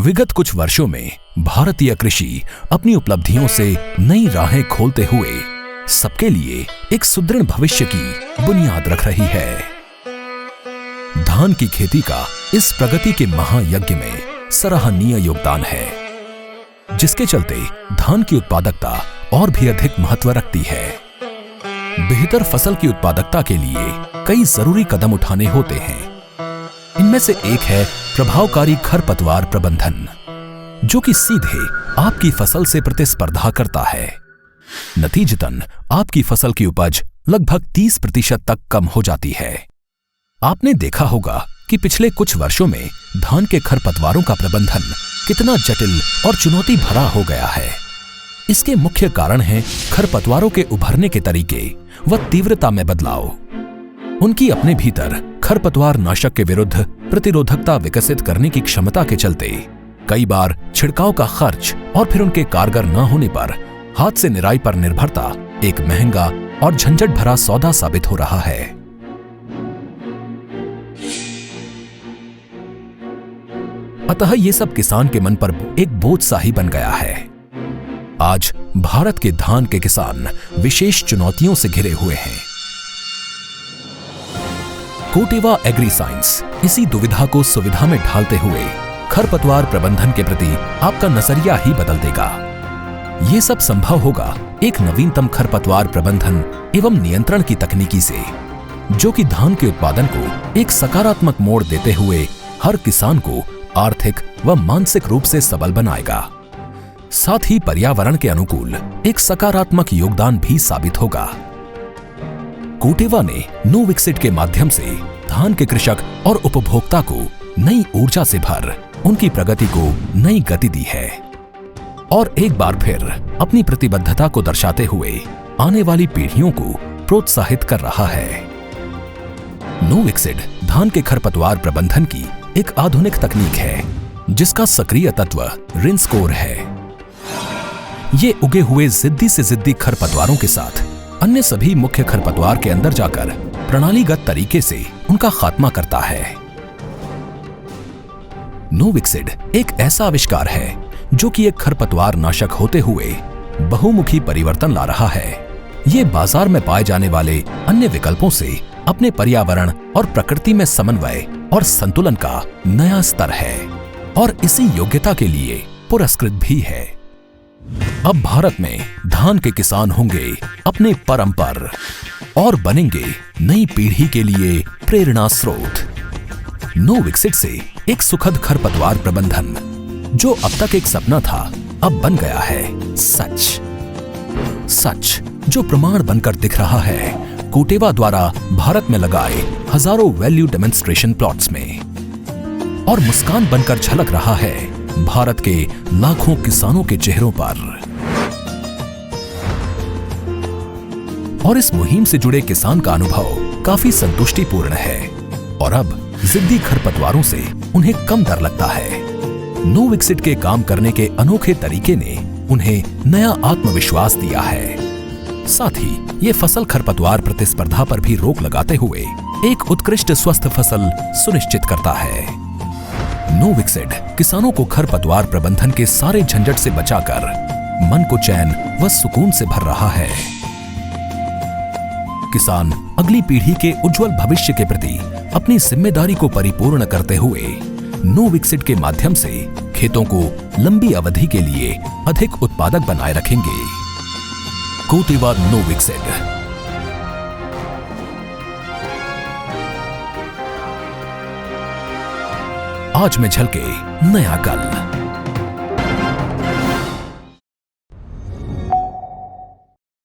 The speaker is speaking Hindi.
विगत कुछ वर्षों में भारतीय कृषि अपनी उपलब्धियों से नई राहें खोलते हुए सबके लिए एक सुदृढ़ भविष्य की बुनियाद रख रही है। धान की खेती का इस प्रगति के महायज्ञ में सराहनीय योगदान है, जिसके चलते धान की उत्पादकता और भी अधिक महत्व रखती है। बेहतर फसल की उत्पादकता के लिए कई जरूरी कदम उठाने होते हैं। इनमें से एक है प्रभावकारी खरपतवार प्रबंधन, जो कि सीधे आपकी फसल से प्रतिस्पर्धा करता है। नतीजतन आपकी फसल की उपज लगभग 30% तक कम हो जाती है। आपने देखा होगा कि पिछले कुछ वर्षों में धान के खरपतवारों का प्रबंधन कितना जटिल और चुनौती भरा हो गया है। इसके मुख्य कारण हैं खरपतवारों के उभरने के तरीके व तीव्रता में बदलाव। उनकी अपने भीतर खरपतवार नाशक के विरुद्ध प्रतिरोधकता विकसित करने की क्षमता के चलते कई बार छिड़काव का खर्च और फिर उनके कारगर न होने पर हाथ से निराई पर निर्भरता एक महंगा और झंझट भरा सौदा साबित हो रहा है। अतः ये सब किसान के मन पर एक बोझ सा ही बन गया है। आज भारत के धान के किसान विशेष चुनौतियों से घिरे हुए हैं। कोटेवा एग्री साइंस इसी दुविधा को सुविधा में ढालते हुए खरपतवार प्रबंधन के प्रति आपका नजरिया ही बदल देगा। ये सब संभव होगा एक नवीनतम खरपतवार प्रबंधन एवं नियंत्रण की तकनीकी से, जो कि धान के उत्पादन को एक सकारात्मक मोड़ देते हुए हर किसान को आर्थिक व मानसिक रूप से सबल बनाएगा। साथ ही पर्यावरण के अनुकूल एक सकारात्मक योगदान भी साबित होगा। कोटेवा ने नोविक्सिड के माध्यम से धान के कृषक और उपभोक्ता को नई ऊर्जा से भर उनकी प्रगति को नई गति दी है और एक बार फिर अपनी प्रतिबद्धता को दर्शाते हुए आने वाली पीढ़ियों को प्रोत्साहित कर रहा है। नोविक्सिड धान के खरपतवार प्रबंधन की एक आधुनिक तकनीक है, जिसका सक्रिय तत्व रिंस्कोर है। ये उगे हुए जिद्दी से जिद्दी खरपतवारों के साथ अन्य सभी मुख्य खरपतवार के अंदर जाकर प्रणालीगत तरीके से उनका खात्मा करता है। नोविक्सिड एक ऐसा आविष्कार है जो कि एक खरपतवार नाशक होते हुए बहुमुखी परिवर्तन ला रहा है। ये बाजार में पाए जाने वाले अन्य विकल्पों से अपने पर्यावरण और प्रकृति में समन्वय और संतुलन का नया स्तर है और इसी योग्यता के लिए पुरस्कृत भी है। अब भारत में धान के किसान होंगे अपने परम पर और बनेंगे नई पीढ़ी के लिए प्रेरणा स्रोत। नोविक्सिड से एक सुखद खरपतवार प्रबंधन, जो अब तक एक सपना था, अब बन गया है सच जो प्रमाण बनकर दिख रहा है कोटेवा द्वारा भारत में लगाए हजारों वैल्यू डेमोन्स्ट्रेशन प्लॉट्स में, और मुस्कान बनकर झलक रहा है भारत के लाखों किसानों के चेहरों पर। और इस मुहिम से जुड़े किसान का अनुभव काफी संतुष्टिपूर्ण है और अब जिद्दी खरपतवारों से उन्हें कम डर लगता है। नोविक्सिड के काम करने के अनोखे तरीके ने उन्हें नया आत्मविश्वास दिया है। साथ ही ये फसल खरपतवार प्रतिस्पर्धा पर भी रोक लगाते हुए एक उत्कृष्ट स्वस्थ फसल सुनिश्चित करता है। नोविक्सिड किसानों को खरपतवार प्रबंधन के सारे झंझट से बचाकर मन को चैन व सुकून से भर रहा है। किसान अगली पीढ़ी के उज्जवल भविष्य के प्रति अपनी जिम्मेदारी को परिपूर्ण करते हुए नोविक्सिड के माध्यम से खेतों को लंबी अवधि के लिए अधिक उत्पादक बनाए रखेंगे। कोटेवा नोविक्सिड। आज में झलके नया कल।